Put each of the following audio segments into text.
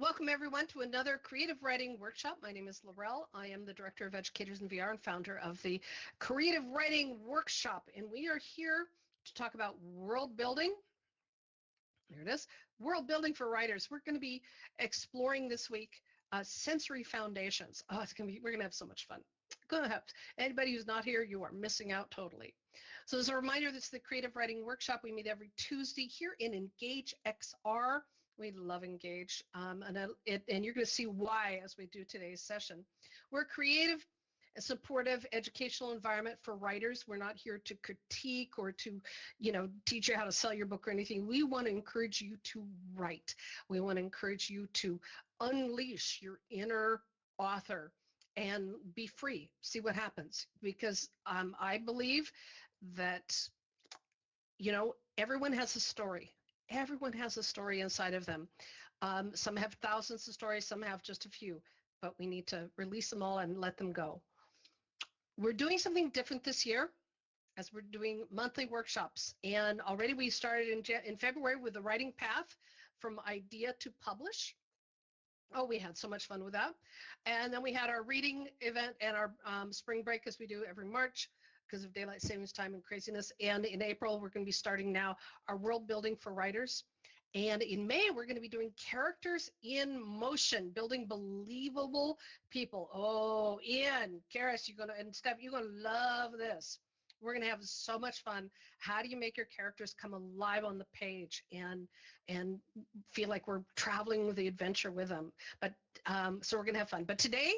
Welcome everyone to another creative writing workshop. My name is Laurel. I am the Director of Educators in VR and founder of the Creative Writing Workshop. And we are here to talk about world building. There it is. World building for writers. We're going to be exploring this week sensory foundations. Oh, we're going to have so much fun. Anybody who's not here, you are missing out totally. So as a reminder, this is the Creative Writing Workshop. We meet every Tuesday here in Engage XR. We love Engage, and you're going to see why as we do today's session. We're a creative and supportive educational environment for writers. We're not here to critique or to, teach you how to sell your book or anything. We want to encourage you to write. We want to encourage you to unleash your inner author and be free, see what happens. Because I believe that, everyone has a story. Everyone has a story inside of them. Some have thousands of stories, some have just a few, but we need to release them all and let them go. We're doing something different this year as we're doing monthly workshops. And already we started in February with the writing path from idea to publish. Oh, we had so much fun with that. And then we had our reading event and our spring break as we do every March because of daylight savings time and craziness. And in April, we're going to be starting now our world building for writers. And in May, we're going to be doing characters in motion, building believable people. Oh, Ian, Karis, and Steph, you're going to love this. We're going to have so much fun. How do you make your characters come alive on the page and feel like we're traveling with the adventure with them? But so we're going to have fun. But today,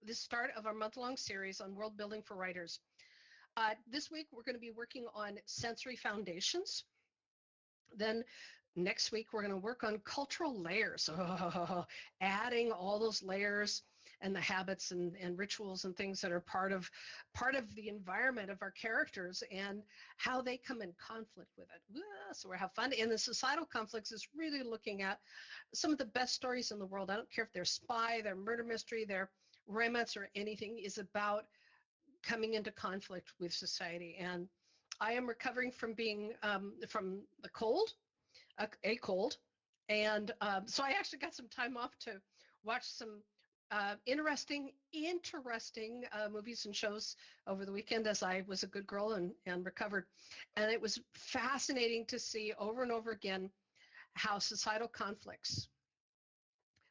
the start of our month-long series on world building for writers. This week, we're going to be working on sensory foundations. Then next week, we're going to work on cultural layers, adding all those layers and the habits and rituals and things that are part of the environment of our characters and how they come in conflict with it. So we'll have fun. And the societal conflicts is really looking at some of the best stories in the world. I don't care if they're spy, they're murder mystery, they're romance or anything, is about coming into conflict with society. And I am recovering from being from the cold, a cold. And so I actually got some time off to watch some interesting movies and shows over the weekend as I was a good girl and recovered. And it was fascinating to see over and over again how societal conflicts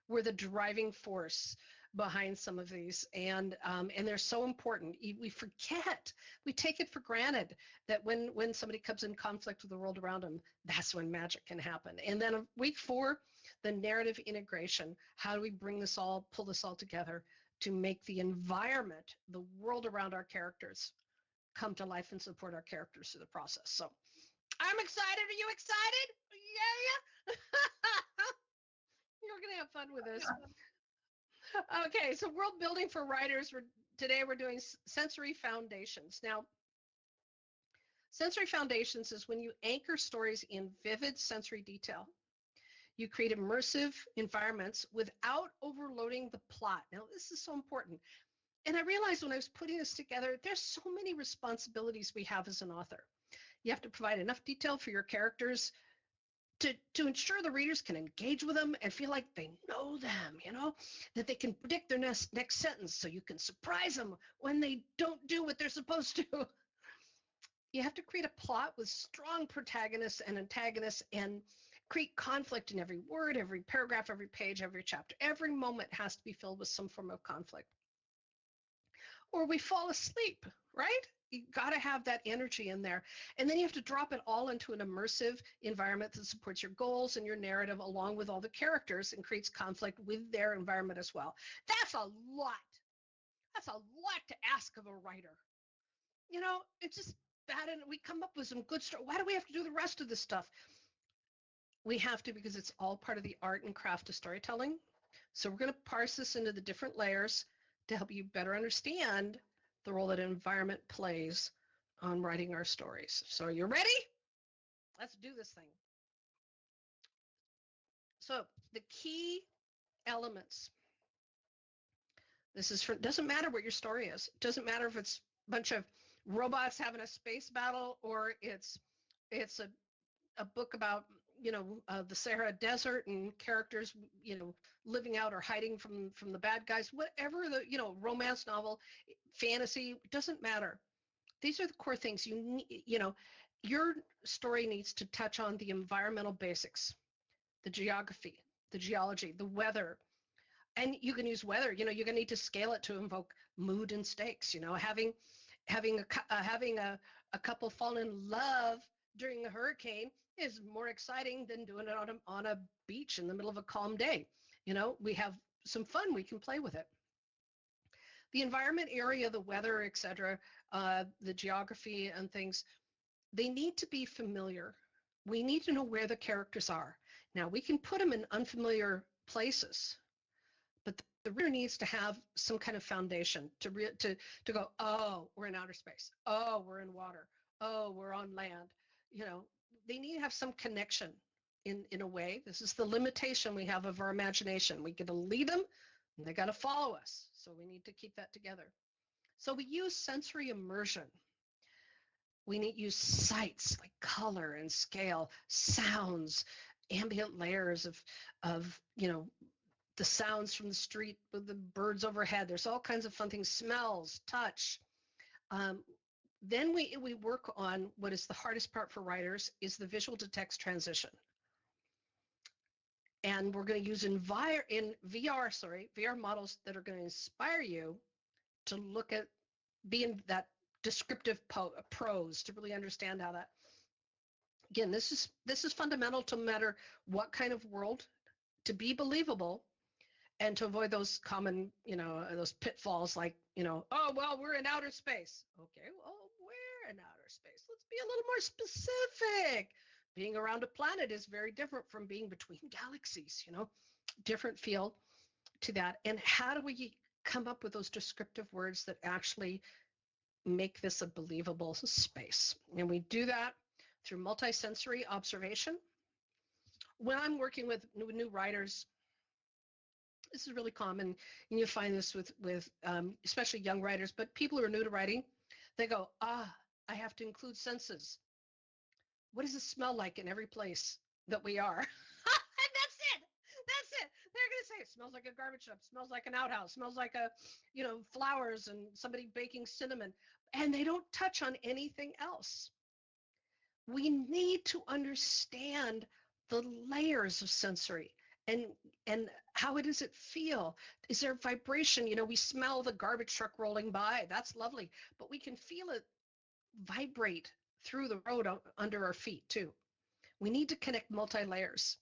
were the driving force behind some of these, and they're so important. We forget, we take it for granted that when somebody comes in conflict with the world around them, that's when magic can happen. And then week 4, the narrative integration. How do we pull this all together to make the environment, the world around our characters, come to life and support our characters through the process? So I'm excited. Are you excited? Yeah. You're gonna have fun with this. Okay, so world building for writers. Today we're doing sensory foundations. Now, sensory foundations is when you anchor stories in vivid sensory detail. You create immersive environments without overloading the plot. Now, this is so important. And I realized when I was putting this together, there's so many responsibilities we have as an author. You have to provide enough detail for your characters to ensure the readers can engage with them and feel like they know them, that they can predict their next sentence so you can surprise them when they don't do what they're supposed to. You have to create a plot with strong protagonists and antagonists and create conflict in every word, every paragraph, every page, every chapter. Every moment has to be filled with some form of conflict. Or we fall asleep, right? You got to have that energy in there. And then you have to drop it all into an immersive environment that supports your goals and your narrative along with all the characters and creates conflict with their environment as well. That's a lot. That's a lot to ask of a writer. It's just bad. And we come up with some good stuff. Why do we have to do the rest of this stuff? We have to because it's all part of the art and craft of storytelling. So we're going to parse this into the different layers to help you better understand the role that environment plays on writing our stories. So are you ready? Let's do this thing. So the key elements. This is doesn't matter what your story is. It doesn't matter if it's a bunch of robots having a space battle or it's a book about the Sahara Desert and characters, living out or hiding from the bad guys, whatever the, romance novel, fantasy, doesn't matter. These are the core things your story needs to touch on the environmental basics, the geography, the geology, the weather. And you can use weather, you're going to need to scale it to invoke mood and stakes, having a couple fall in love during a hurricane is more exciting than doing it on a beach in the middle of a calm day. We have some fun, we can play with it. The environment, area, the weather, etc., the geography and things, they need to be familiar. We need to know where the characters are. Now, we can put them in unfamiliar places, but the reader needs to have some kind of foundation to go, oh, we're in outer space. Oh, we're in water. Oh, we're on land. They need to have some connection in a way. This is the limitation we have of our imagination. We get to lead them, and they got to follow us. So we need to keep that together. So we use sensory immersion. We need to use sights like color and scale, sounds, ambient layers of the sounds from the street with the birds overhead. There's all kinds of fun things, smells, touch. Then we work on what is the hardest part for writers is the visual to text transition. And we're going to use VR models that are going to inspire you to look at being that descriptive prose to really understand how that. Again, this is fundamental to no matter what kind of world, to be believable and to avoid those common, those pitfalls like, oh, well, we're in outer space. Okay, well, we're in outer space. Let's be a little more specific. Being around a planet is very different from being between galaxies, different feel to that. And how do we come up with those descriptive words that actually make this a believable space? And we do that through multisensory observation. When I'm working with new writers, this is really common, and you find this with especially young writers, but people who are new to writing, they go, I have to include senses. What does it smell like in every place that we are? And that's it. They're going to say it smells like a garbage dump, smells like an outhouse, smells like flowers and somebody baking cinnamon. And they don't touch on anything else. We need to understand the layers of sensory and how does it feel? Is there vibration? We smell the garbage truck rolling by. That's lovely. But we can feel it vibrate through the road under our feet too. We need to connect multi-layers.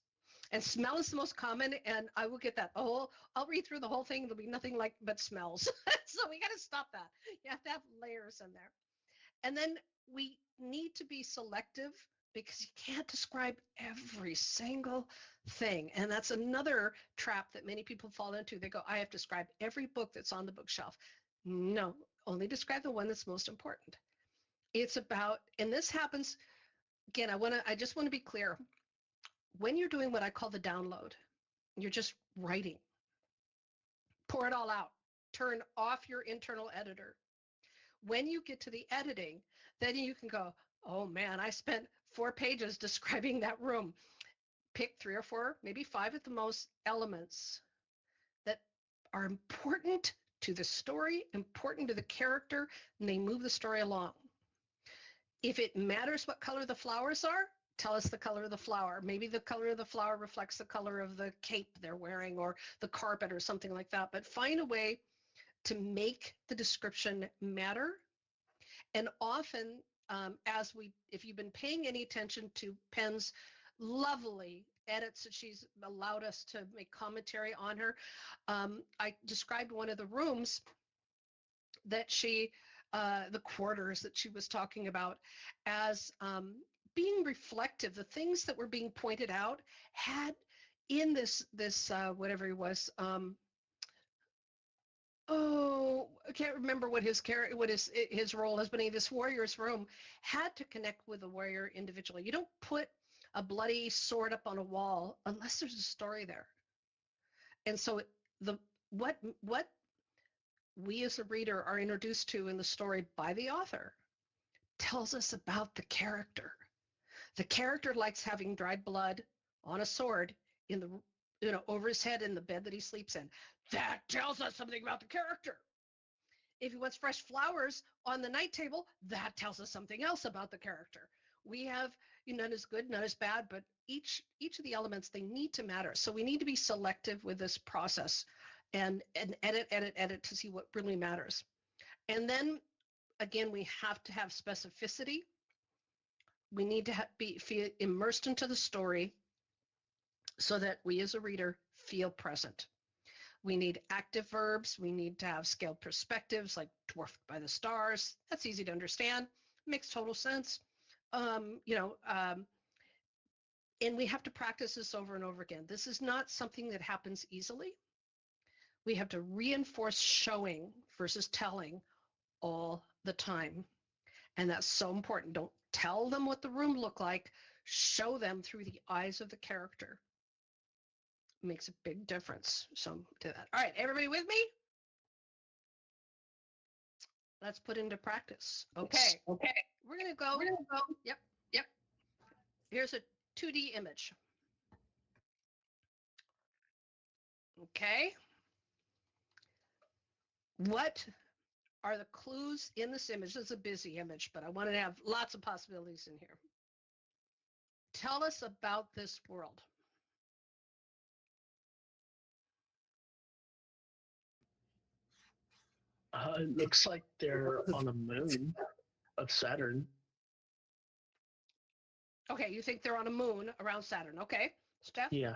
And smell is the most common, and I will get that. Oh, I'll read through the whole thing. There'll be nothing like but smells. So we got to stop that. You have to have layers in there. And then we need to be selective because you can't describe every single thing. And that's another trap that many people fall into. They go, I have to describe every book that's on the bookshelf. No, only describe the one that's most important. It's about, and this happens, again, I just want to be clear. When you're doing what I call the download, you're just writing, pour it all out, turn off your internal editor. When you get to the editing, then you can go, oh man, I spent 4 pages describing that room. Pick 3 or 4, maybe 5 at the most, elements that are important to the story, important to the character, and they move the story along. If it matters what color the flowers are, tell us the color of the flower. Maybe the color of the flower reflects the color of the cape they're wearing or the carpet or something like that. But find a way to make the description matter. And often, if you've been paying any attention to Penn's lovely edits that she's allowed us to make commentary on her, I described one of the rooms that the quarters that she was talking about as being reflective. The things that were being pointed out had in this whatever he was, I can't remember what his role is, but in this warrior's room had to connect with the warrior individually. You don't put a bloody sword up on a wall unless there's a story there. And so what we as a reader are introduced to in the story by the author tells us about the character. The character likes having dried blood on a sword in the, over his head in the bed that he sleeps in. That tells us something about the character. If he wants fresh flowers on the night table, that tells us something else about the character. We have none is good, none is bad, but each of the elements, they need to matter. So we need to be selective with this process and edit to see what really matters. And then again, we have to have specificity. We need to feel immersed into the story so that we as a reader feel present. We need active verbs. We need to have scaled perspectives like dwarfed by the stars. That's easy to understand. Makes total sense. And we have to practice this over and over again. This is not something that happens easily. We have to reinforce showing versus telling all the time. And that's so important. Don't tell them what the room looked like. Show them through the eyes of the character. Makes a big difference. So do that. All right, everybody with me? Let's put into practice. Okay. We're going to go. Yep. Here's a 2D image. Okay. What are the clues in this image? This is a busy image, but I wanted to have lots of possibilities in here. Tell us about this world. It looks like they're on a moon of Saturn. Okay, you think they're on a moon around Saturn. Okay, Steph? Yeah.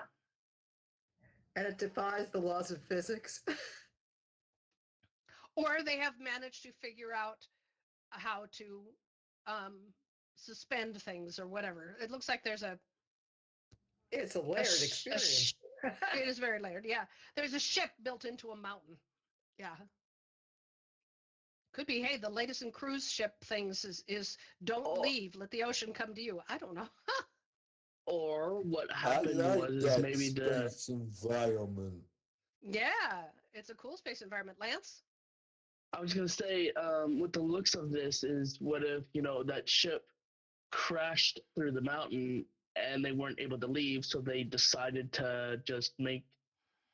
And it defies the laws of physics. Or they have managed to figure out how to suspend things or whatever. It looks like there's a... It's a layered experience. It is very layered, yeah. There's a ship built into a mountain. Yeah. Could be, hey, the latest in cruise ship things is don't leave, let the ocean come to you. I don't know. Or what happened was maybe the environment. Yeah, it's a cool space environment. Lance? I was gonna say, with the looks of this, is what if that ship crashed through the mountain and they weren't able to leave, so they decided to just make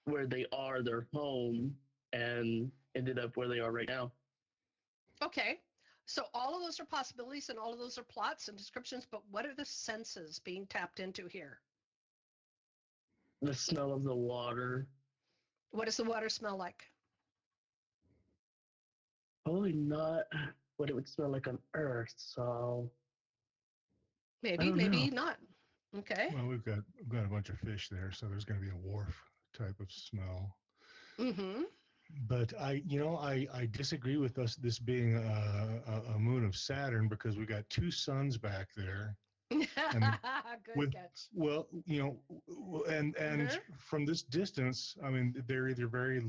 where they are their home and ended up where they are right now. Okay. So all of those are possibilities and all of those are plots and descriptions, but what are the senses being tapped into here? The smell of the water. What does the water smell like? Probably not what it would smell like on Earth, so Maybe, maybe not. Okay. Well, we've got a bunch of fish there, so there's going to be a wharf type of smell. Mm-hmm. But I disagree with this being a moon of Saturn, because we got two suns back there. Good catch. Well, and from this distance, I mean, they're either very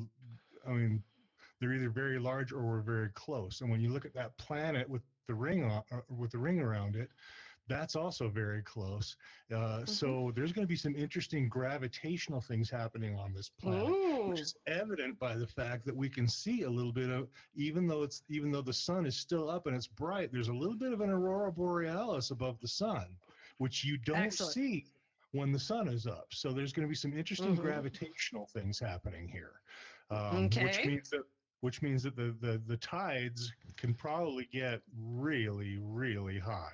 large or we're very close. And when you look at that planet with the ring around it, that's also very close. So there's going to be some interesting gravitational things happening on this planet, which is evident by the fact that we can see a little bit of, even though the sun is still up and it's bright, there's a little bit of an aurora borealis above the sun, which you don't see when the sun is up. So there's going to be some interesting gravitational things happening here, which means that the tides can probably get really, really high.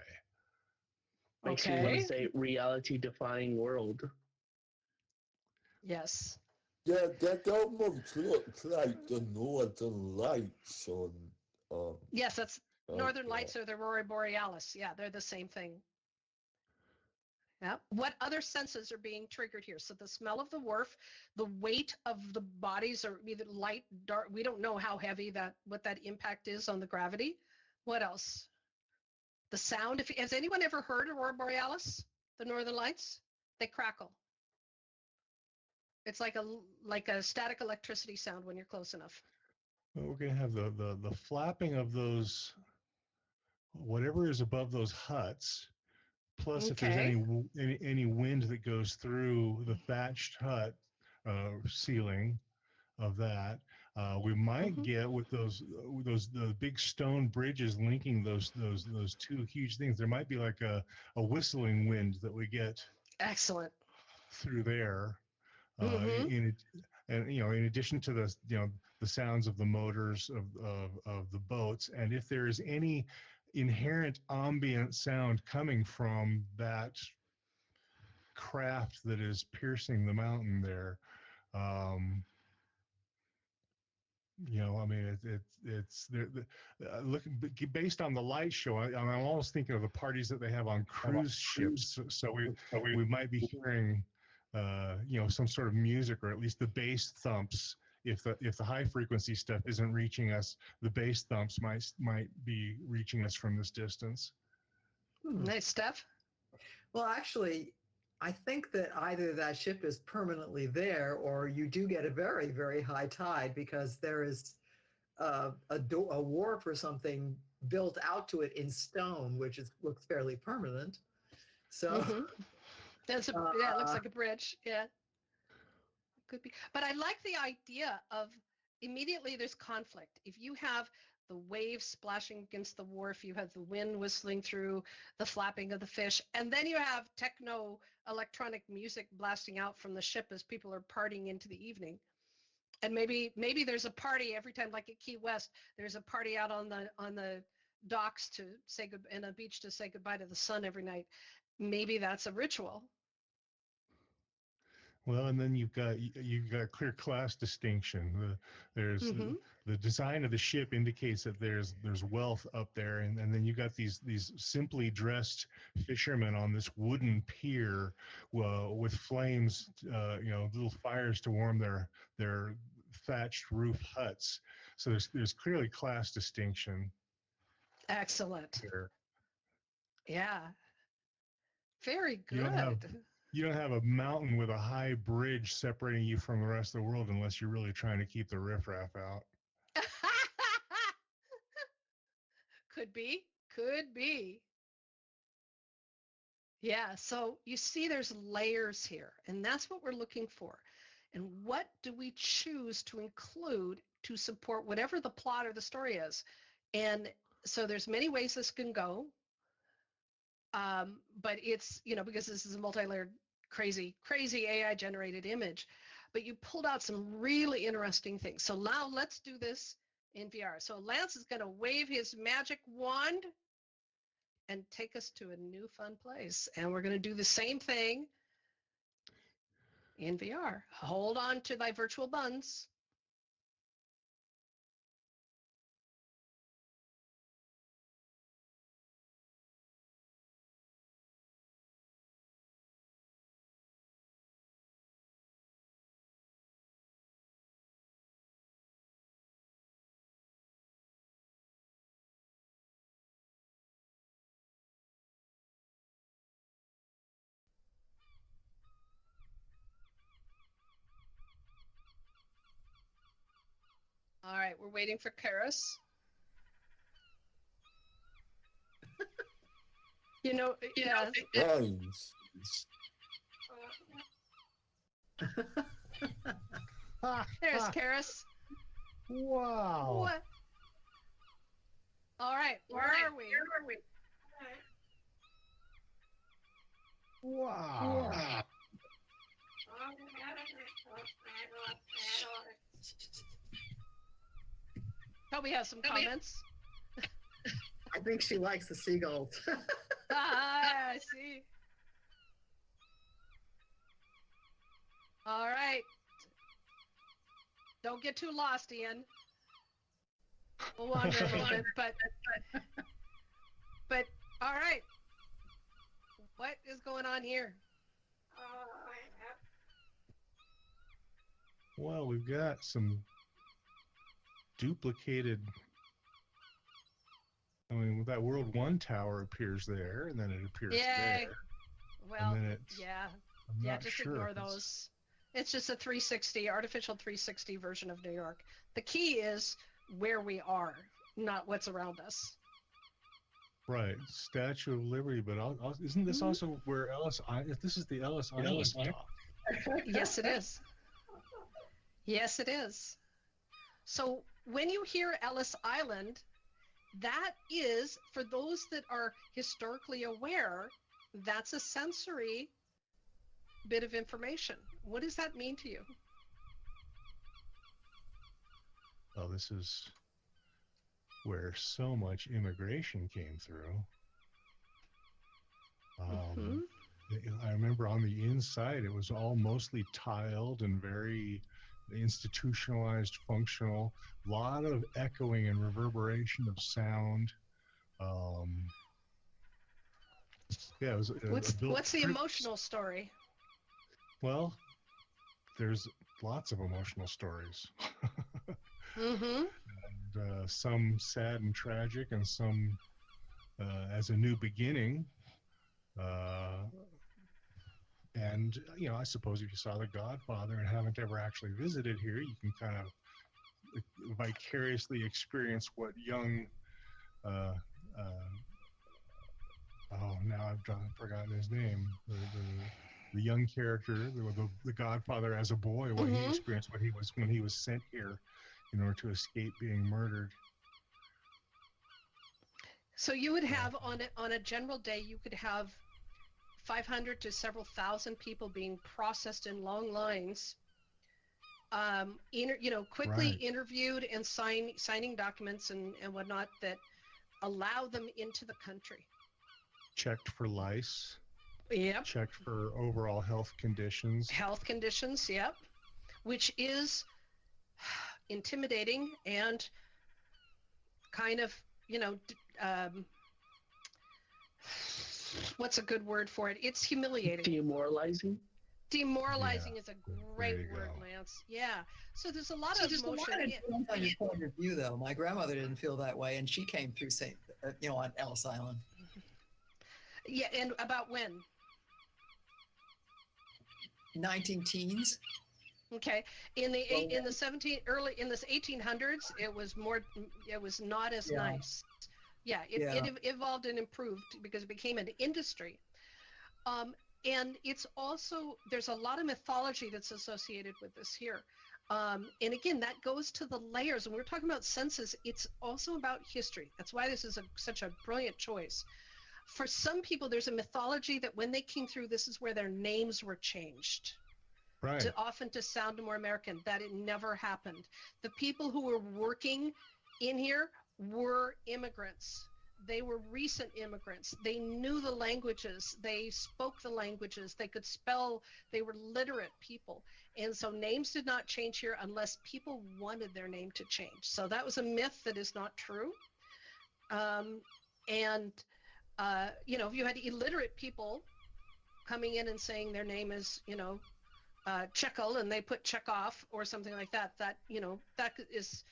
Makes me want to say reality-defying world. Yes. Yeah, that almost looks like the Northern Lights on. Yes, that's Northern Lights or the Aurora Borealis. Yeah, they're the same thing. Yeah. What other senses are being triggered here? So the smell of the wharf, the weight of the bodies are either light, dark. We don't know how heavy what that impact is on the gravity. What else? The sound. Has anyone ever heard Aurora Borealis, the Northern Lights? They crackle. It's like a static electricity sound when you're close enough. Well, we're going to have the flapping of those, whatever is above those huts, plus if there's any wind that goes through the thatched hut ceiling of that. We might Mhm. get with the big stone bridges linking those two huge things. There might be like a whistling wind that we get Excellent. through there. Hmm. And in addition to the sounds of the motors of the boats, and if there is any inherent ambient sound coming from that craft that is piercing the mountain there, um, I mean, it's looking based on the light show. I'm almost thinking of the parties that they have on cruise ships. So we might be hearing, some sort of music, or at least the bass thumps. If the high frequency stuff isn't reaching us, the bass thumps might be reaching us from this distance. Nice stuff. Well, actually, I think that either that ship is permanently there, or you do get a very, very high tide because there is a wharf or something built out to it in stone, which looks fairly permanent. So, Hmm. Yeah, it looks like a bridge. Yeah, could be. But I like the idea of immediately there's conflict. If you have the waves splashing against the wharf, you have the wind whistling through, the flapping of the fish, and then you have techno electronic music blasting out from the ship as people are partying into the evening. And maybe there's a party every time, like at Key West, there's a party out on the docks to say good and a beach to say goodbye to the sun every night. Maybe that's a ritual. Well, and then you've got clear class distinction. There's Hmm. the design of the ship indicates that there's wealth up there, and then you got these simply dressed fishermen on this wooden pier, with flames, little fires to warm their thatched roof huts. So there's clearly class distinction Excellent. here. Yeah. Very You don't have good. you don't have a mountain with a high bridge separating you from the rest of the world unless you're really trying to keep the riffraff out. Could be. Could be. Yeah. So you see there's layers here, and that's what we're looking for. And what do we choose to include to support whatever the plot or the story is? And so there's many ways this can go. But it's, because this is a multi-layered, crazy AI generated image, but you pulled out some really interesting things. So now let's do this in VR. So Lance is going to wave his magic wand and take us to a new fun place. And we're going to do the same thing in VR. Hold on to thy virtual buns. All right, we're waiting for Karis. Yeah. Lines. There's Karis. Wow. What? All right, where are we? Wow. Oh, we have some comments. I think she likes the seagulls. I see. All right. Don't get too lost, Ian. We'll wander a little bit, but all right. What is going on here? Well, we've got some duplicated. I mean, that World 1 tower appears there, and then it appears Yay. there. Well, And then it's, yeah. I'm Yeah, not just sure ignore if it's- those. It's just a 360, artificial 360 version of New York. The key is where we are, not what's around us. Right, Statue of Liberty, but isn't this also where if this is the Ellis Island dock? Yes, it is. Yes, it is. So when you hear Ellis Island, that is, for those that are historically aware, that's a sensory bit of information. What does that mean to you? Well, this is where so much immigration came through. Mhm. I remember on the inside, it was all mostly tiled and very institutionalized, functional. A lot of echoing and reverberation of sound. Um, yeah, it was What's the emotional story? Well, there's lots of emotional stories. Mm-hmm. And, some sad and tragic, and some as a new beginning. And I suppose if you saw The Godfather and haven't ever actually visited here, you can kind of vicariously experience what young uh, now I've forgotten his name. The young character, the Godfather as a boy, what he experienced when he was sent here in order to escape being murdered. So you would have on a general day, you could have 500 to several thousand people being processed in long lines, quickly Right. interviewed and signing documents and whatnot that allow them into the country. Checked for lice. Yep. Checked for overall health conditions. Health conditions, yep. Which is intimidating and kind of, what's a good word for it? It's humiliating. Demoralizing. Demoralizing Yeah. is a great word, go. Lance. Yeah. So there's a lot of emotion. Depends on your point of view, though. My grandmother didn't feel that way, and she came through on Ellis Island. Yeah, and about when? 19 teens. Okay, in the 1800s, it was not as nice. Yeah, it evolved and improved because it became an industry. And it's also, there's a lot of mythology that's associated with this here. And again, that goes to the layers. And we're talking about senses. It's also about history. That's why this is such a brilliant choice. For some people, there's a mythology that when they came through, this is where their names were changed. Right. Often to sound more American. That it never happened. The people who were working in here were immigrants. They were recent immigrants. They knew the languages. They spoke the languages. They could spell. They were literate people. And so names did not change here unless people wanted their name to change. So that was a myth that is not true. If you had illiterate people coming in and saying their name is, Chekhov, and they put Chekhov or something like that, that is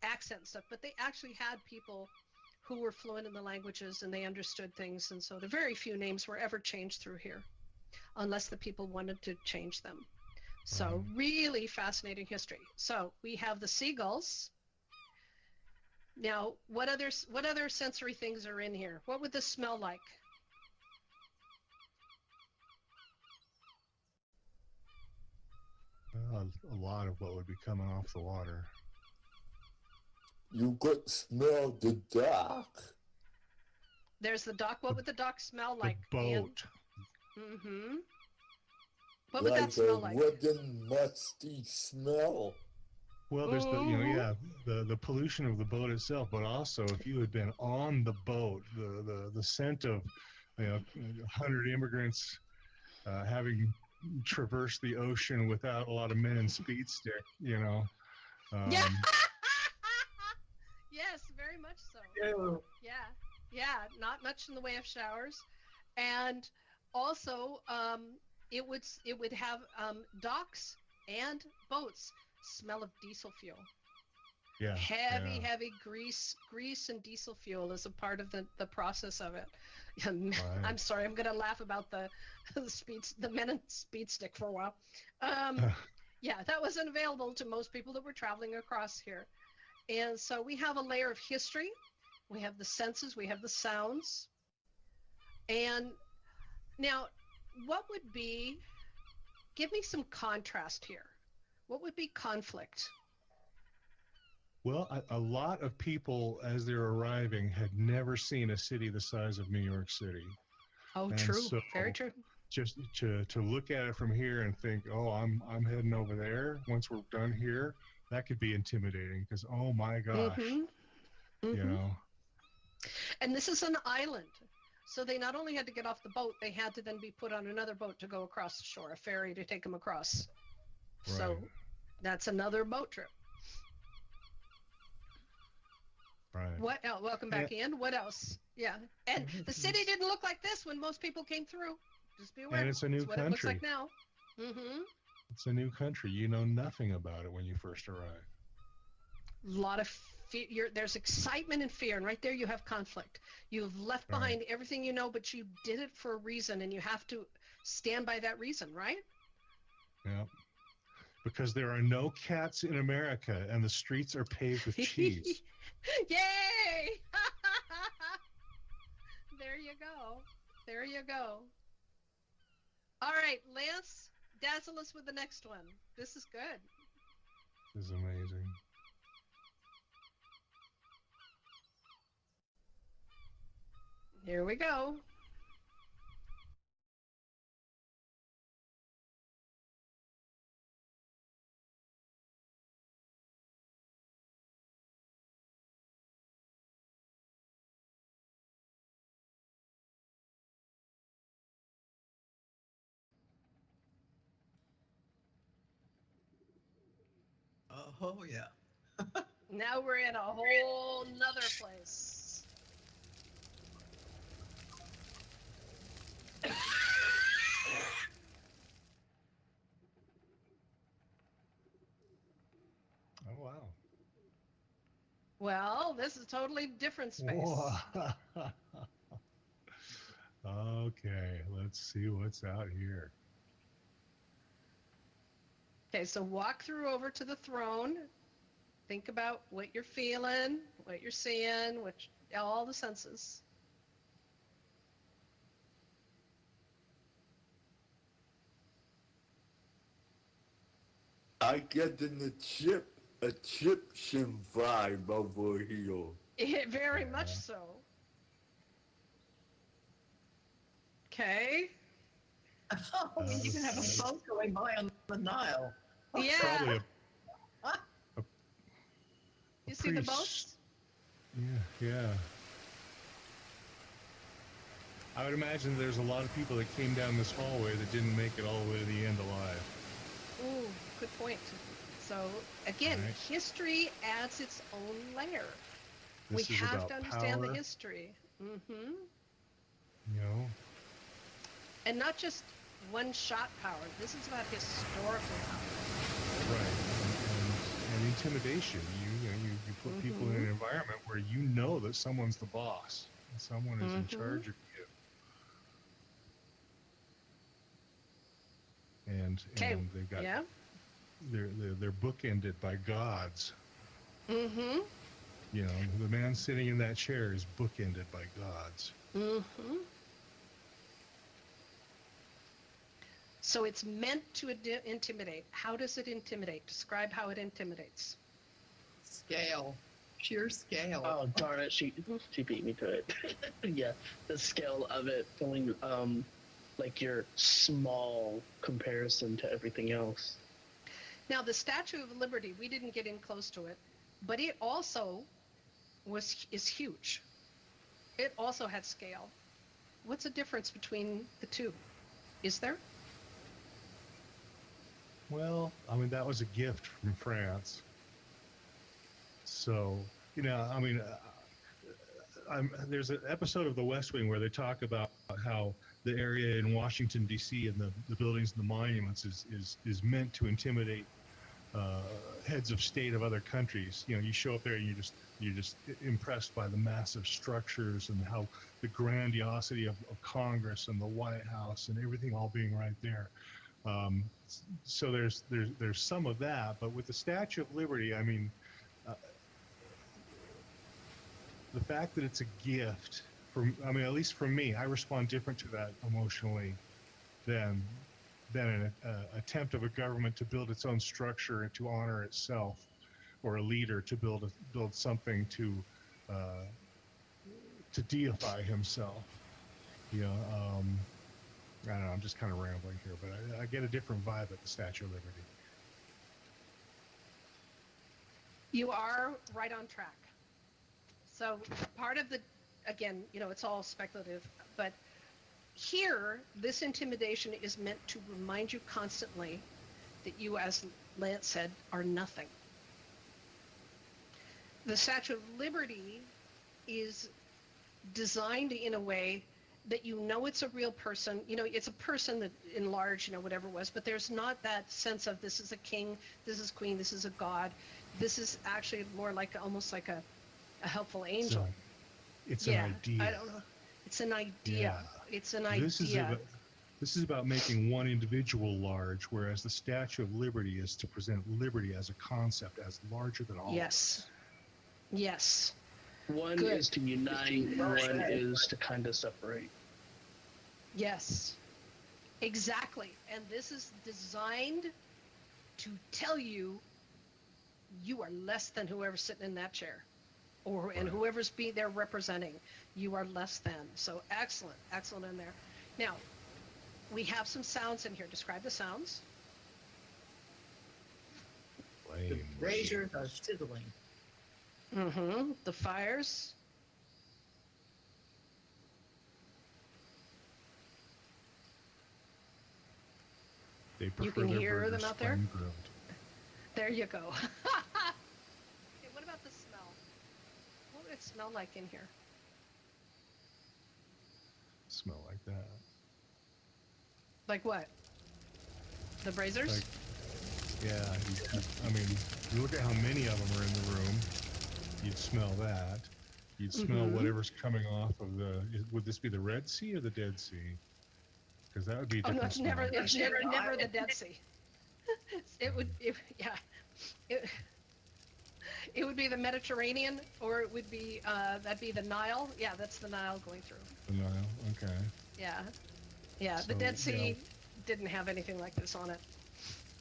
accent stuff. But they actually had people who were fluent in the languages and they understood things. And so the very few names were ever changed through here, unless the people wanted to change them. So really fascinating history. So we have the seagulls. Now, what other sensory things are in here? What would this smell like? A lot of what would be coming off the water. You could smell the dock. There's the dock. What would the dock smell like? The boat. Mm-hmm. What would that smell like? Like a wooden, musty smell. Well, there's the pollution of the boat itself, but also if you had been on the boat, the scent of 100 immigrants having traversed the ocean without a lot of men in speed stick, Yeah. Yes, very much so. Yeah, not much in the way of showers, and also it would have docks and boats smell of diesel fuel. Yeah. Heavy grease and diesel fuel is a part of the process of it. Right. I'm sorry, I'm going to laugh about the men in speed stick for a while. Yeah, that wasn't available to most people that were traveling across here. And so we have a layer of history. We have the senses, we have the sounds. And now, give me some contrast here. What would be conflict? Well, a lot of people, as they're arriving, had never seen a city the size of New York City. Oh, And true. so Very true. just to look at it from here and think, oh, I'm heading over there. Once we're done here, that could be intimidating because, oh my gosh, you know. And this is an island. So they not only had to get off the boat, they had to then be put on another boat to go across the shore, a ferry to take them across. Right. So that's another boat trip. Right. What else? Welcome back, Ian. What else? Yeah. And the city didn't look like this when most people came through. Just be aware. And it's a new It's what it looks country. like now. Mm-hmm. It's a new country. You know nothing about it when you first arrive. A lot of fear. There's excitement and fear, and right there you have conflict. You've left behind everything you know, but you did it for a reason, and you have to stand by that reason, right? Yeah. Because there are no cats in America, and the streets are paved with cheese. Yay! There you go. There you go. All right, Lance, dazzle us with the next one. This is good. This is amazing. Here we go. Oh, yeah. Now we're in a whole nother place. Oh, wow. Well, this is a totally different space. Okay, let's see what's out here. Okay, so walk through over to the throne. Think about what you're feeling, what you're seeing, all the senses. I get an Egyptian vibe over here. Very much so. Okay. Oh, we even have a boat going by on the Nile. Yeah. Probably You see the pretty boats? Yeah. I would imagine there's a lot of people that came down this hallway that didn't make it all the way to the end alive. Ooh, good point. So again, Right. history adds its own layer. This We is have about to understand power, the history. Mm-hmm. you know. And not just one-shot power. This is about historical power. Right. And intimidation. You put people in an environment where you know that someone's the boss. And someone is in charge of you. And they've got they're bookended by gods. Mm-hmm. You know, the man sitting in that chair is bookended by gods. Mm-hmm. So it's meant to intimidate. How does it intimidate? Describe how it intimidates. Scale. Sheer scale. Oh darn it! She beat me to it. Yeah, the scale of it feeling like you're small comparison to everything else. Now, the Statue of Liberty, we didn't get in close to it, but it also is huge. It also had scale. What's the difference between the two? Is there? Well, I mean, that was a gift from France. So, you know, I mean, there's an episode of The West Wing where they talk about how the area in Washington, D.C. and the buildings and the monuments is meant to intimidate heads of state of other countries. You know, you show up there and you're just impressed by the massive structures and how the grandiosity of Congress and the White House and everything all being right there. So there's some of that, but with the Statue of Liberty, I mean, the fact that it's a gift, at least for me, I respond different to that emotionally than an attempt of a government to build its own structure and to honor itself. or a leader to build something to deify himself. You know, I don't know. I'm just kind of rambling here, but I get a different vibe at the Statue of Liberty. You are right on track. So part of the, again, you know, it's all speculative, but here, this intimidation is meant to remind you constantly that you, as Lance said, are nothing. The Statue of Liberty is designed in a way that you know it's a real person. You know, it's a person that enlarged, you know, whatever it was, but there's not that sense of this is a king, this is queen, this is a god. This is actually more like almost like a helpful angel. It's an idea. I don't know. It's an idea. Yeah. It's an idea. This is about making one individual large, whereas the Statue of Liberty is to present liberty as a concept, as larger than all. Yes. Yes. One Good. is to unite, one is to kind of separate. Yes. Exactly. And this is designed to tell you you are less than whoever's sitting in that chair, and whoever's being there representing. You are less than. So excellent in there. Now, we have some sounds in here. Describe the sounds. The braziers are sizzling. Mm-hmm. The fires. They prefer You can their hear burgers them out there? flame grilled. There you go. Okay, what about the smell? What would it smell like in here? Smell like that. Like what? The braziers? Like, yeah, I mean, you look at how many of them are in the room. You'd smell that. You'd smell whatever's coming off of the. Would this be the Red Sea or the Dead Sea? Because that would be a different it's never smell. the Dead Sea. It would be the Mediterranean, or it would be that'd be the Nile. Yeah, that's the Nile going through. The Nile, okay. Yeah. The So, Dead Sea yeah. didn't have anything like this on it.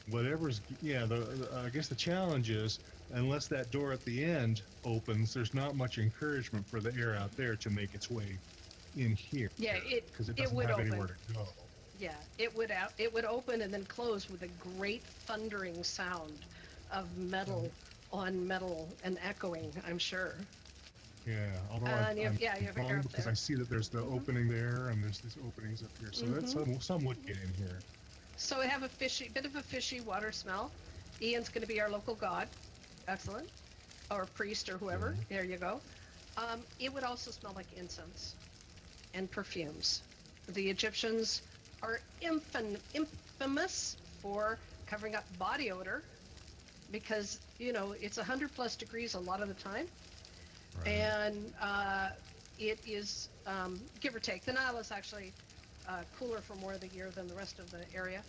Whatever's, yeah, I guess the challenge is, unless that door at the end opens, there's not much encouragement for the air out there to make its way in here. Yeah, because it doesn't would have open. anywhere to go. Yeah, it would open and then close with a great thundering sound of metal on metal and echoing, I'm sure. Yeah, although And you have I'm a bummed hair up because there. I see that there's the opening there and there's these openings up here, so that's some would get in here. So we have a bit of a fishy water smell. Ian's going to be our local god. Excellent. Or priest or whoever. There you go. It would also smell like incense and perfumes. The Egyptians are infamous for covering up body odor because, you know, it's 100+ degrees a lot of the time. Right. And it is, give or take, the Nile is actually cooler for more of the year than the rest of the area.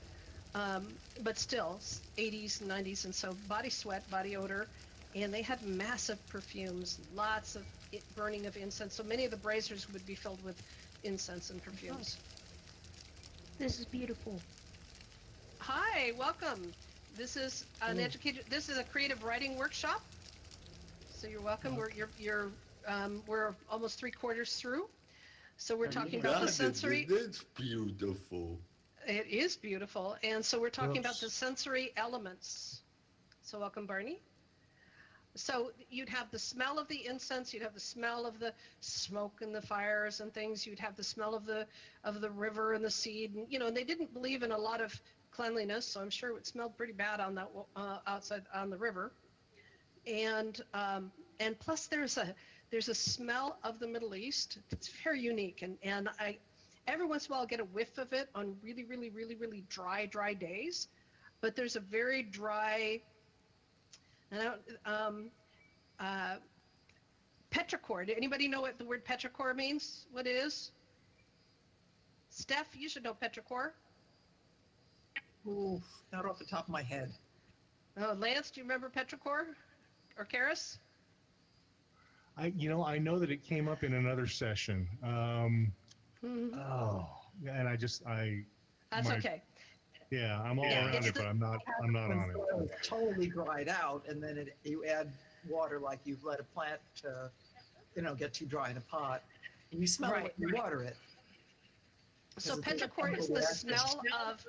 But still, 80s, 90s, and so body sweat, body odor, and they had massive perfumes, lots of burning of incense. So many of the braziers would be filled with incense and perfumes. This is beautiful. Hi, welcome. This is an This is a creative writing workshop. So you're welcome. We're almost 3/4 through. So we're talking about the sensory. It's beautiful. It is beautiful. And so we're talking about the sensory elements. So welcome, Barney. So you'd have the smell of the incense, you'd have the smell of the smoke and the fires and things, you'd have the smell of the river and the sea, and, you know, and they didn't believe in a lot of cleanliness, so I'm sure it smelled pretty bad on that outside on the river. And plus there's a smell of the Middle East that's very unique, and I every once in a while I'll get a whiff of it on really, really, really, really dry days, but there's a very dry, petrichor. Anybody know what the word petrichor means? What it is? Steph, you should know petrichor. Ooh, not off the top of my head. Lance, do you remember petrichor? Or Karis? I know that it came up in another session. Oh, and That's okay. Yeah, I'm all Yeah, around it's it, but I'm not When on it. soil is totally dried out, and then you add water like you've let a plant, get too dry in a pot, and you smell it when you water it. So Because it's petrichor is the everywhere. smell of,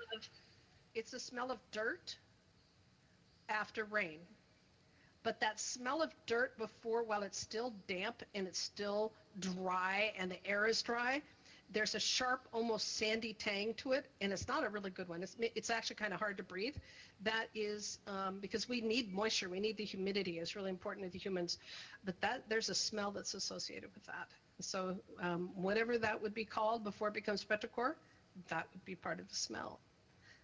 it's the smell of dirt after rain. But that smell of dirt before, while it's still damp and it's still dry and the air is dry, there's a sharp, almost sandy tang to it, and it's not a really good one. It's actually kind of hard to breathe. That is because we need moisture. We need the humidity. It's really important to the humans. But there's a smell that's associated with that. So whatever that would be called before it becomes petrichor, that would be part of the smell.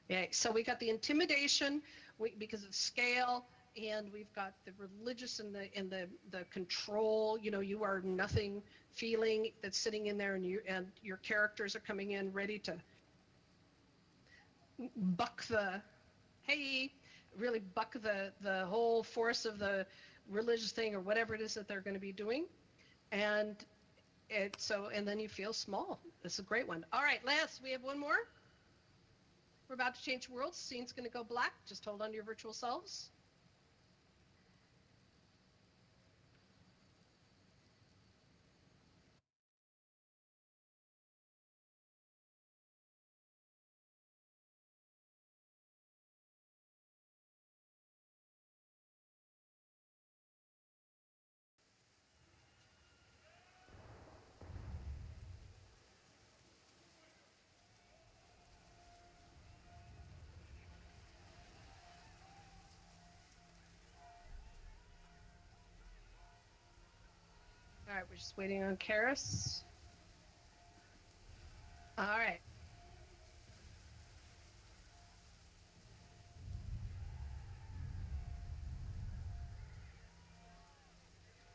Yeah, so we got the intimidation because of scale, and we've got the religious and the control. You are nothing feeling that's sitting in there, and your characters are coming in ready to buck really buck the whole force of the religious thing or whatever it is that they're going to be doing, and and then you feel small. It's a great one. All right, Lance, we have one more. We're about to change worlds. Scene's going to go black. Just hold on to your virtual selves. All right, we're just waiting on Karis. All right.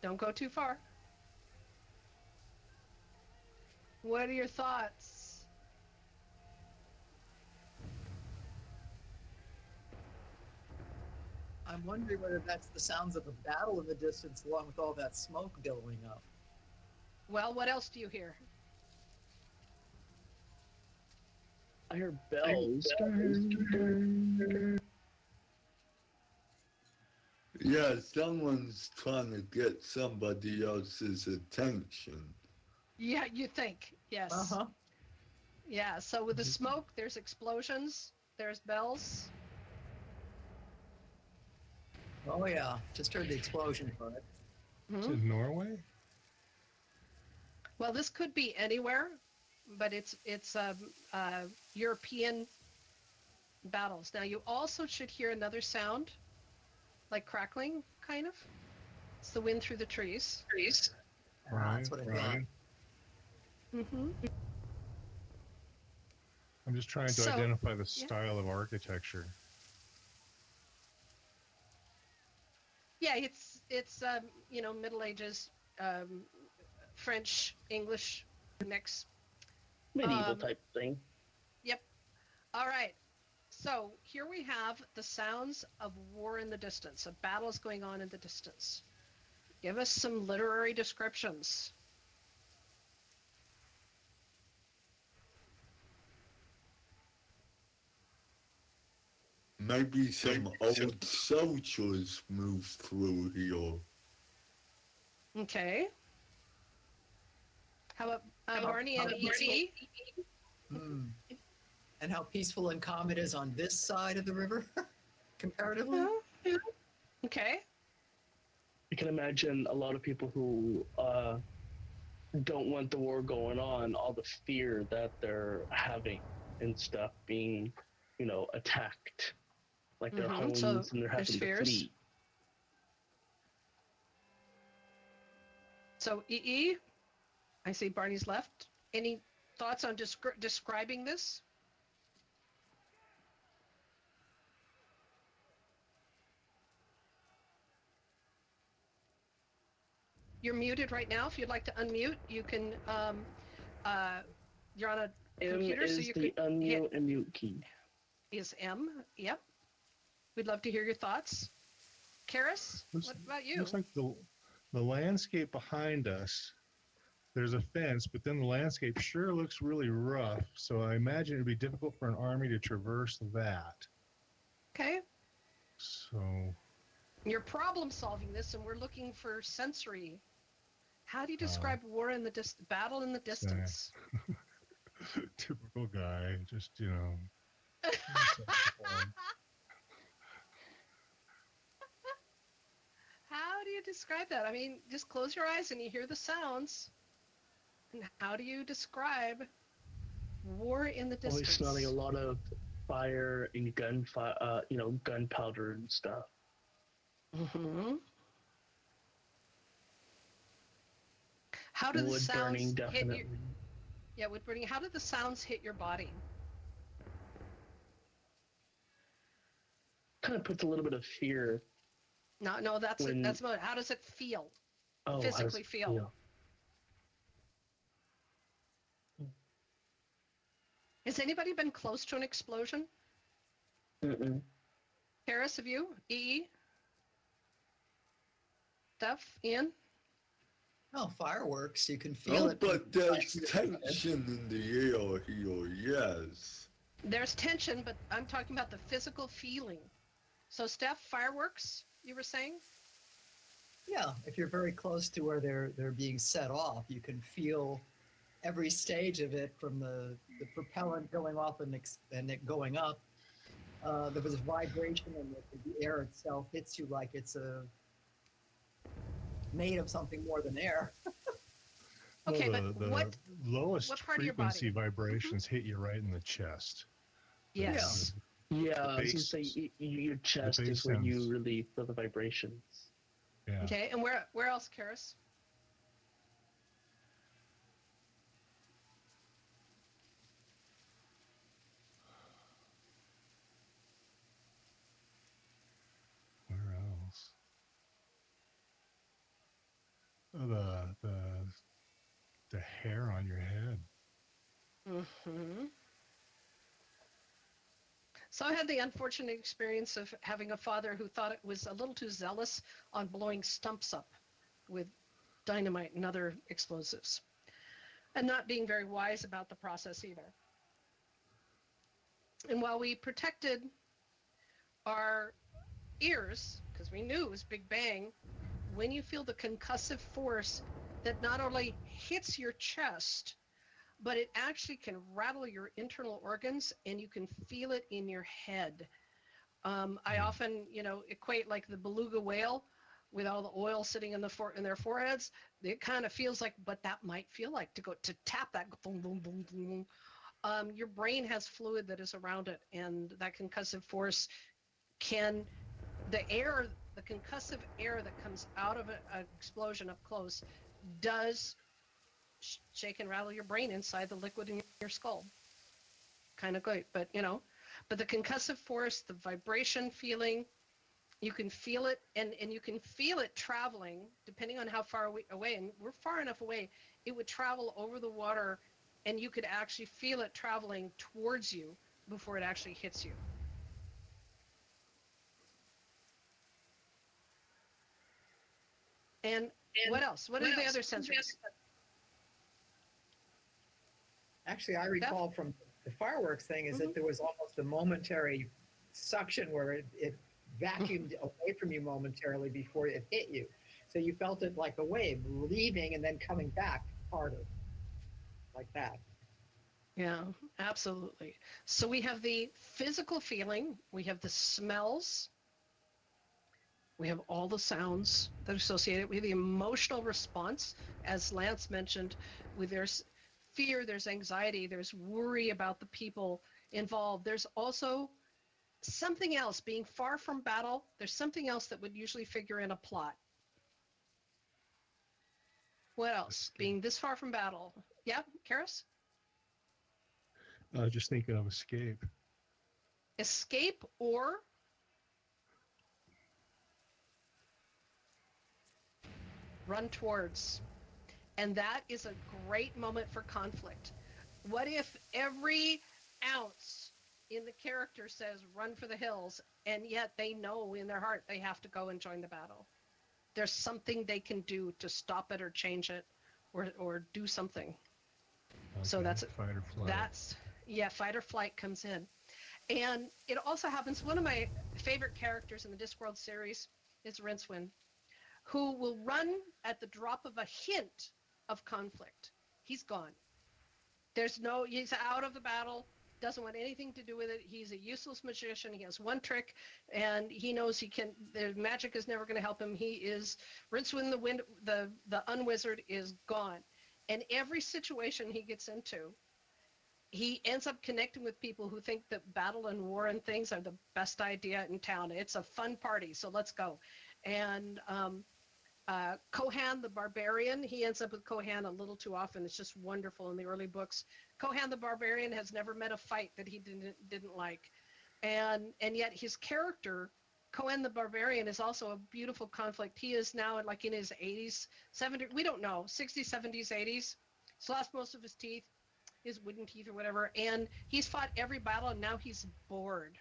Don't go too far. What are your thoughts? I'm wondering whether that's the sounds of a battle in the distance, along with all that smoke billowing up. Well, what else do you hear? I hear bells. Yeah, someone's trying to get somebody else's attention. Yeah, you think. Yes. Uh-huh. Yeah, so with the smoke, there's explosions, there's bells. Oh, yeah. Just heard the explosion part. Is it Norway? Well, this could be anywhere, but it's European battles. Now, you also should hear another sound, like crackling, kind of. It's the wind through the trees. That's what I thought. Mm-hmm. I'm just trying to identify the style of architecture. Yeah, it's Middle Ages, French, English mix. Medieval type thing. Yep. All right. So here we have the sounds of war in the distance, of battles going on in the distance. Give us some literary descriptions. Maybe some old soldiers move through here. Okay. How about Barney and E.T.? And how peaceful and calm it is on this side of the river, comparatively? Okay. You can imagine a lot of people who don't want the war going on, all the fear that they're having and stuff, being, attacked. Like their homes, and they're having to flee. So E.E., I see Barney's left. Any thoughts on describing this? You're muted right now. If you'd like to unmute, you can. You're on a computer, M is so you the can unmute and mute key. Is M? Yep. We'd love to hear your thoughts. Karis, what about you? Looks like the landscape behind us there's a fence, but then the landscape sure looks really rough. So I imagine it'd be difficult for an army to traverse that. Okay. So You're problem solving this, and we're looking for sensory. How do you describe war in the battle in the distance? typical guy, just How do you describe that? I mean, just close your eyes and you hear the sounds. And how do you describe war in the Always distance? smelling a lot of fire and gunpowder and stuff. Mm-hmm. How do the Wood sounds burning, hit definitely. you? Yeah, wood burning. How do the sounds hit your body? Kind of puts a little bit of fear. No, that's When- it. That's about it. How does it feel? Oh, how does Physically it feel. Has anybody been close to an explosion? Mm-mm. Harris, have you? E. Steph? Ian? Oh, fireworks. You can feel Oh, it. but there's tension in the air here, yes. There's tension, but I'm talking about the physical feeling. So, Steph, fireworks, you were saying? Yeah, if you're very close to where they're being set off, you can feel every stage of it, from the propellant going off and it going up. There was a vibration, and the air itself hits you like it's made of something more than air. Okay, well, but the what lowest part of your body? frequency vibrations hit you right in the chest. Yes. Yeah, I was bass- gonna say your chest bass is where you sounds- really feel the vibrations. Yeah. Okay, and where else, Karis? Where else? Oh, the hair on your head. Mm-hmm. So I had the unfortunate experience of having a father who thought it was a little too zealous on blowing stumps up with dynamite and other explosives, and not being very wise about the process either. And while we protected our ears, because we knew it was Big Bang, when you feel the concussive force that not only hits your chest, but it actually can rattle your internal organs, and you can feel it in your head. I often, equate like the beluga whale with all the oil sitting in their foreheads. It kind of feels like what that might feel like to tap that. Boom, boom, boom, boom. Your brain has fluid that is around it, and that concussive force the concussive air that comes out of an explosion up close does shake and rattle your brain inside the liquid in your skull. Kind of great, but the concussive force, the vibration feeling, you can feel it, and you can feel it traveling depending on how far away, and we're far enough away, it would travel over the water, and you could actually feel it traveling towards you before it actually hits you. And what else? What are the other sensors? Actually, I recall from the fireworks thing is that there was almost a momentary suction where it vacuumed away from you momentarily before it hit you. So you felt it like a wave leaving and then coming back harder, like that. Yeah, absolutely. So we have the physical feeling, we have the smells, we have all the sounds that are associated. We have the emotional response, as Lance mentioned, with there's fear, there's anxiety, there's worry about the people involved. There's also something else. Being far from battle, there's something else that would usually figure in a plot. What else? Escape. Being this far from battle. Yeah, Karis? Just thinking of escape. Escape or run towards. And that is a great moment for conflict. What if every ounce in the character says run for the hills, and yet they know in their heart they have to go and join the battle? There's something they can do to stop it or change it or do something. So Okay, that's fight or flight. fight or flight comes in. And it also happens, one of my favorite characters in the Discworld series is Rincewind, who will run at the drop of a hint of conflict. He's gone. He's out of the battle, doesn't want anything to do with it. He's a useless magician. He has one trick, and he knows the magic is never going to help him. He is, Rincewind the unwizard is gone. And every situation he gets into, he ends up connecting with people who think that battle and war and things are the best idea in town. It's a fun party, so let's go. And Kohan the Barbarian, he ends up with Kohan a little too often. It's just wonderful in the early books. Kohan the Barbarian has never met a fight that he didn't like. And yet his character, Kohan the Barbarian, is also a beautiful conflict. He is now like in his 80s, 70s, we don't know, 60s, 70s, 80s. He's lost most of his teeth, his wooden teeth or whatever, and he's fought every battle, and now he's bored.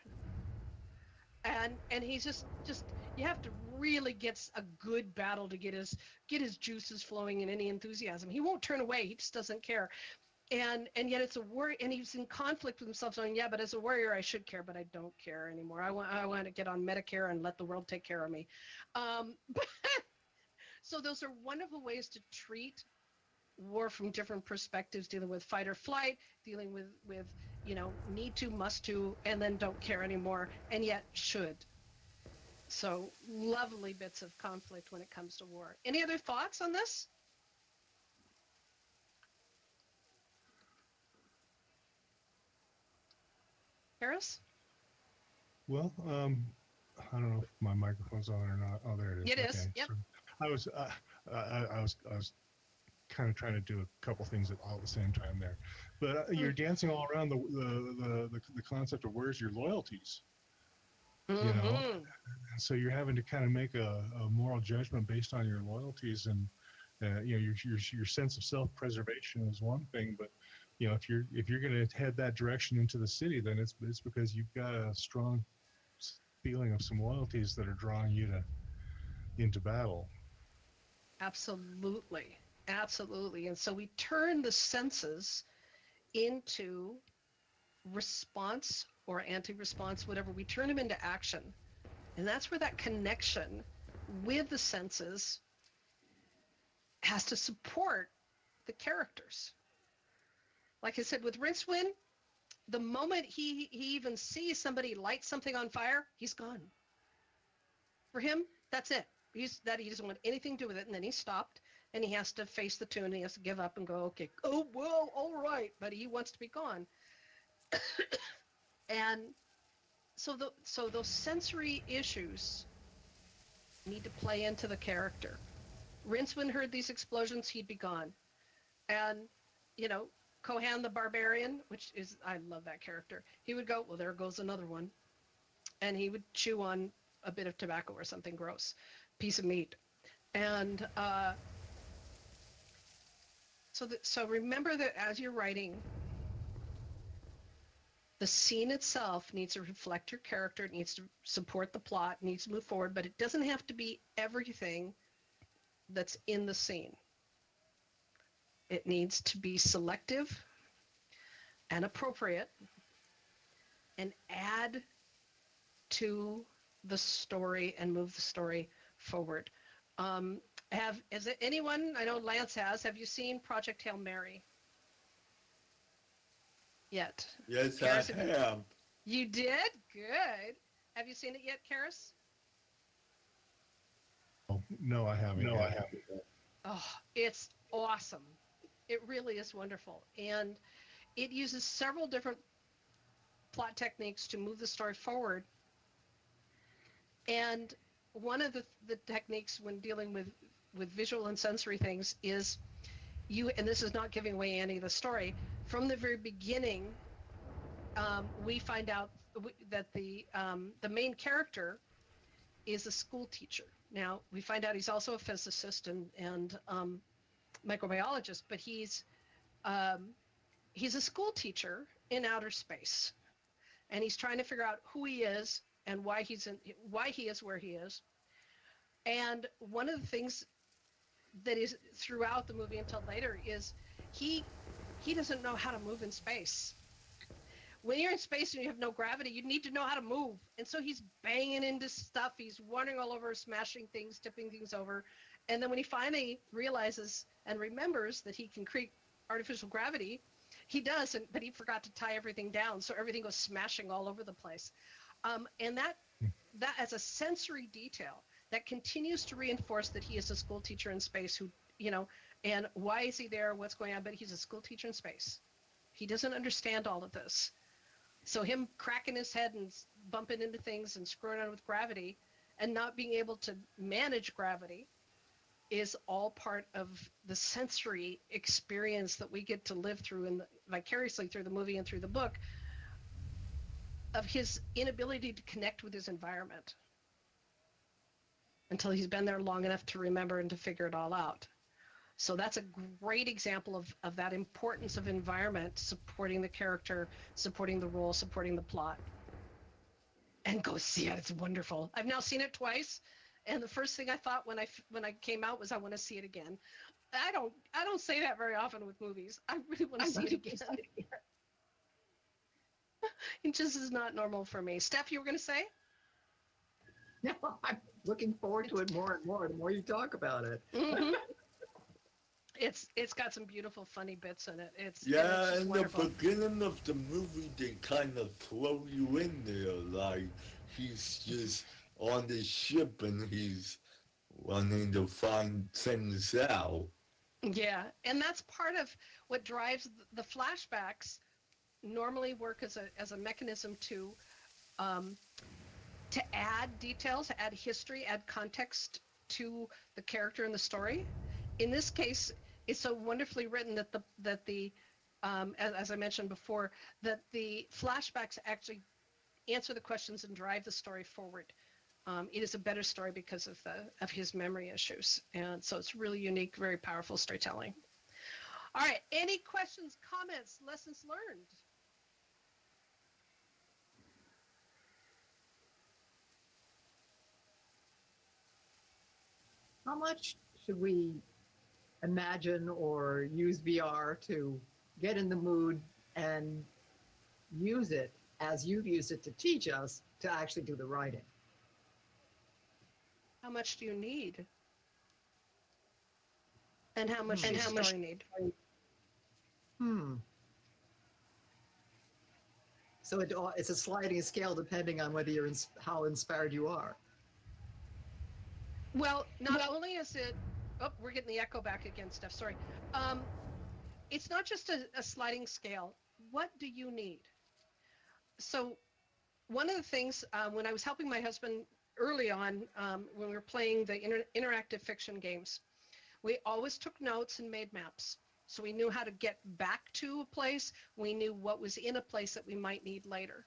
And he's just you have to really get a good battle to get his juices flowing and any enthusiasm. He won't turn away. He just doesn't care. And yet it's a worry, and he's in conflict with himself, saying, yeah, but as a warrior I should care, but I don't care anymore. I want to get on Medicare and let the world take care of me. So those are wonderful ways to treat war from different perspectives, dealing with fight or flight, dealing with need to, must to, and then don't care anymore, and yet should. So lovely bits of conflict when it comes to war. Any other thoughts on this? Harris? Well, I don't know if my microphone's on or not. Oh, there it is. It is. Okay. Yep. So I was kind of trying to do a couple things all at the same time there, but you're dancing all around the concept of where's your loyalties, Mm-hmm. you know, and so you're having to kind of make a moral judgment based on your loyalties, and your sense of self-preservation is one thing, but if you're going to head that direction into the city, then it's because you've got a strong feeling of some loyalties that are drawing you into battle. Absolutely. And so we turn the senses into response or anti-response, whatever. We turn them into action. And that's where that connection with the senses has to support the characters. Like I said, with Rincewind, the moment he even sees somebody light something on fire, he's gone. For him, that's it. He doesn't want anything to do with it, and then he stopped, and he has to face the tune, and he has to give up and go, okay, oh, well, all right, but he wants to be gone. And so those sensory issues need to play into the character. Rincewind heard these explosions, he'd be gone. And, Kohan the Barbarian, I love that character, he would go, well, there goes another one. And he would chew on a bit of tobacco or something gross, piece of meat. And so remember that as you're writing, the scene itself needs to reflect your character, it needs to support the plot, it needs to move forward, but it doesn't have to be everything that's in the scene. It needs to be selective and appropriate and add to the story and move the story forward. Is it anyone, I know Lance have you seen Project Hail Mary yet? Yes, Karis, I have. You did? Good. Have you seen it yet, Karis? Oh, no, I haven't. No, I haven't. Oh, it's awesome. It really is wonderful. And it uses several different plot techniques to move the story forward. And one of the techniques when dealing with visual and sensory things is and this is not giving away any of the story, from the very beginning, we find out that the main character is a school teacher. Now, we find out he's also a physicist and microbiologist, but he's a school teacher in outer space, and he's trying to figure out who he is and why he is where he is. And one of the things that is throughout the movie until later is he doesn't know how to move in space. When you're in space and you have no gravity, you need to know how to move. And so he's banging into stuff. He's wandering all over, smashing things, tipping things over. And then when he finally realizes and remembers that he can create artificial gravity, he does, but he forgot to tie everything down. So everything goes smashing all over the place. And that as a sensory detail that continues to reinforce that he is a school teacher in space who, and why is he there? What's going on? But he's a school teacher in space. He doesn't understand all of this. So him cracking his head and bumping into things and screwing on with gravity and not being able to manage gravity is all part of the sensory experience that we get to live through vicariously through the movie and through the book of his inability to connect with his environment until he's been there long enough to remember and to figure it all out. So that's a great example of that importance of environment supporting the character, supporting the role, supporting the plot. And go see it. It's wonderful. I've now seen it twice, and the first thing I thought when I came out was I want to see it again. I don't say that very often with movies. I really want to see it again. It just is not normal for me. Steph, you were going to say? No, I'm looking forward to it more and more the more you talk about it. Mm-hmm. It's got some beautiful, funny bits in it. It's in wonderful. The beginning of the movie, they kind of throw you in there, like he's just on the ship and he's wanting to find things out. Yeah, and that's part of what drives the flashbacks. Normally work as a mechanism to add details, add history, add context to the character and the story. In this case, it's so wonderfully written that the as I mentioned before, that the flashbacks actually answer the questions and drive the story forward. It is a better story because of his memory issues, and so it's really unique, very powerful storytelling. All right, any questions, comments, lessons learned? How much should we imagine or use VR to get in the mood and use it as you've used it to teach us to actually do the writing? How much do you need? And how much does the story need? So it's a sliding scale depending on whether how inspired you are. Well, not only is it, we're getting the echo back again, Steph, sorry. It's not just a sliding scale. What do you need? So one of the things, when I was helping my husband early on, when we were playing the interactive fiction games, we always took notes and made maps. So we knew how to get back to a place. We knew what was in a place that we might need later.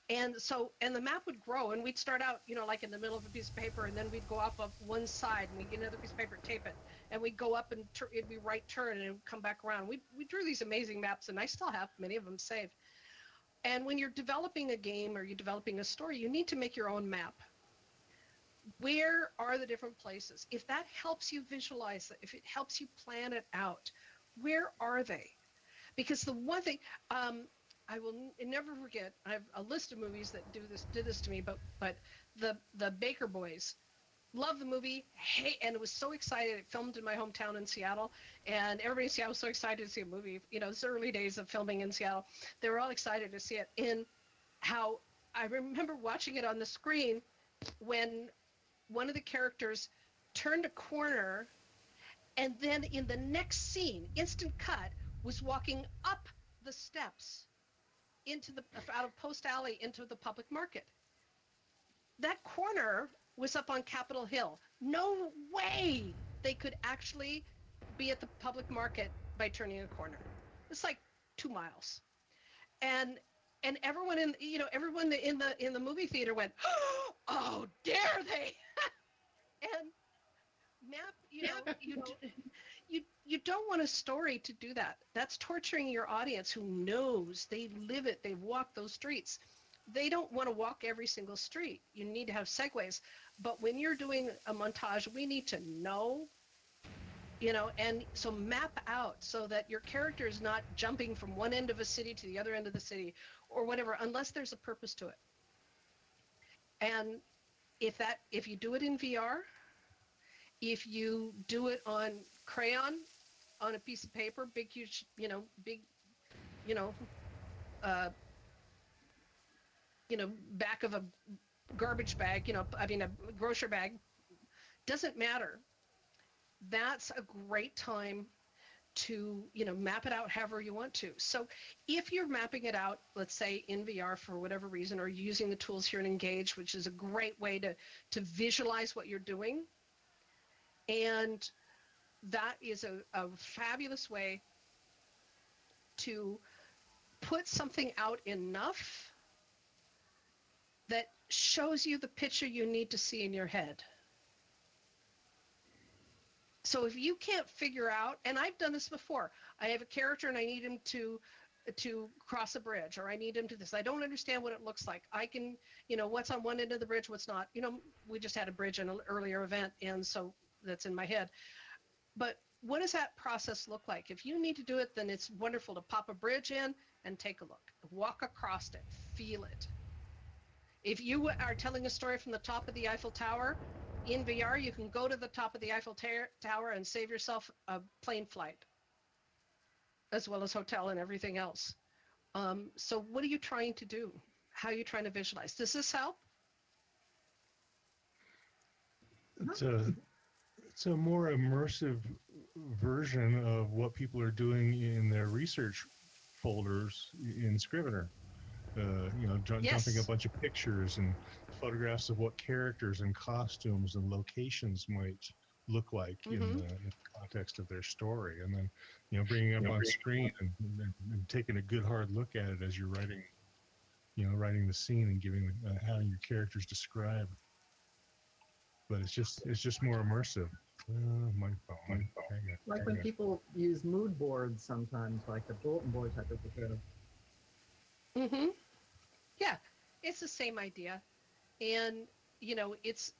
And the map would grow, and we'd start out, like in the middle of a piece of paper, and then we'd go off of one side, and we'd get another piece of paper and tape it, and we'd go up, and it'd be right turn, and it would come back around. We drew these amazing maps, and I still have many of them saved. And when you're developing a game or you're developing a story, you need to make your own map. Where are the different places? If that helps you visualize it, if it helps you plan it out, where are they? Because the one thing, I will never forget. I have a list of movies that did this to me, but the Baker Boys, love the movie. Hey, and it was so excited. It filmed in my hometown in Seattle, and everybody in Seattle was so excited to see a movie. It's the early days of filming in Seattle. They were all excited to see it. And how I remember watching it on the screen when one of the characters turned a corner, and then in the next scene, instant cut, was walking up the steps out of Post Alley into the public market. That corner was up on Capitol Hill. No way they could actually be at the public market by turning a corner. It's like 2 miles. And everyone in the movie theater went, "Oh, dare they?" And map, you don't want a story to do that. That's torturing your audience who knows, they live it, they walk those streets. They don't want to walk every single street. You need to have segues. But when you're doing a montage, we need to know and so map out so that your character is not jumping from one end of a city to the other end of the city or whatever, unless there's a purpose to it. And if you do it in VR, if you do it on crayon, on a piece of paper, big, huge, big, you know, uh, back of a garbage bag, a grocery bag, doesn't matter. That's a great time to, map it out however you want to. So if you're mapping it out, let's say in VR for whatever reason, or using the tools here in Engage, which is a great way to visualize what you're doing. And that is a fabulous way to put something out enough that shows you the picture you need to see in your head. So if you can't figure out, and I've done this before, I have a character and I need him to cross a bridge, or I need him to this. I don't understand what it looks like. I can, what's on one end of the bridge, what's not. We just had a bridge in an earlier event, and so that's in my head. But what does that process look like? If you need to do it, then it's wonderful to pop a bridge in and take a look. Walk across it. Feel it. If you are telling a story from the top of the Eiffel Tower, in VR, you can go to the top of the Eiffel Tower and save yourself a plane flight, as well as hotel and everything else. So what are you trying to do? How are you trying to visualize? Does this help? It's a more immersive version of what people are doing in their research folders in Scrivener. Dumping a bunch of pictures and photographs of what characters and costumes and locations might look like in the context of their story, and then bringing it up on screen and taking a good hard look at it as you're writing the scene and giving how your characters describe. But it's just more immersive. My phone. Like when people use mood boards sometimes, like a bulletin board type of thing. Mm-hmm. Yeah, it's the same idea. And, it's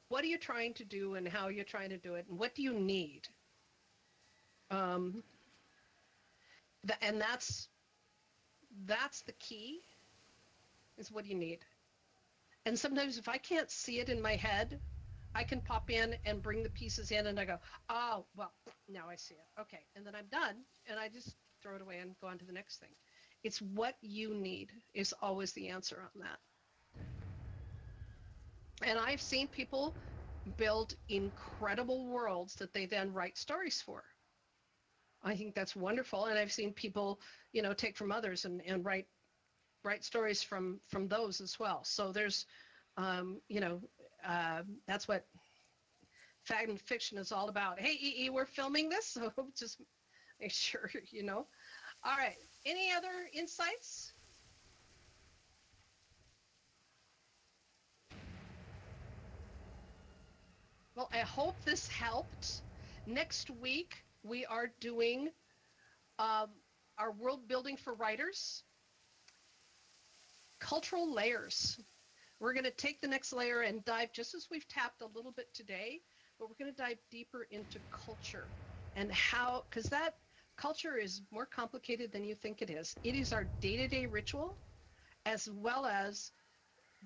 what are you trying to do and how you're trying to do it and what do you need? And that's the key, is what do you need? And sometimes if I can't see it in my head, I can pop in and bring the pieces in and I go, oh, well, now I see it. Okay. And then I'm done and I just throw it away and go on to the next thing. It's what you need is always the answer on that. And I've seen people build incredible worlds that they then write stories for. I think that's wonderful. And I've seen people, take from others and write stories from those as well. So there's, that's what fact and fiction is all about. Hey, EE, we're filming this, so just make sure, All right. Any other insights? Well, I hope this helped. Next week, we are doing our world building for writers, cultural layers. We're going to take the next layer and dive, just as we've tapped a little bit today, but we're going to dive deeper into culture and how, because that culture is more complicated than you think it is. It is our day-to-day ritual, as well as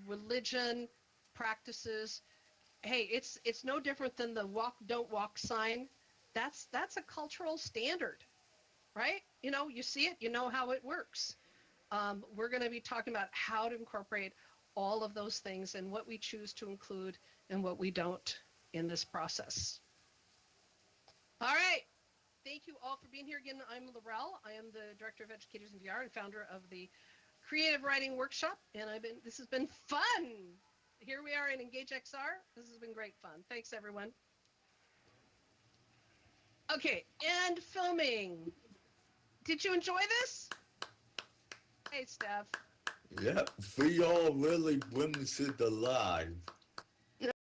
religion, practices. Hey, it's no different than the walk, don't walk sign. That's a cultural standard, right? You see it, you know how it works. We're going to be talking about how to incorporate all of those things and what we choose to include and what we don't in this process. All right. Thank you all for being here. Again, I'm Laurel. I am the Director of Educators in VR and founder of the Creative Writing Workshop. And this has been fun. Here we are in Engage XR. This has been great fun. Thanks, everyone. Okay, and filming. Did you enjoy this? Hey, Steph. Yep, VR really brings it alive.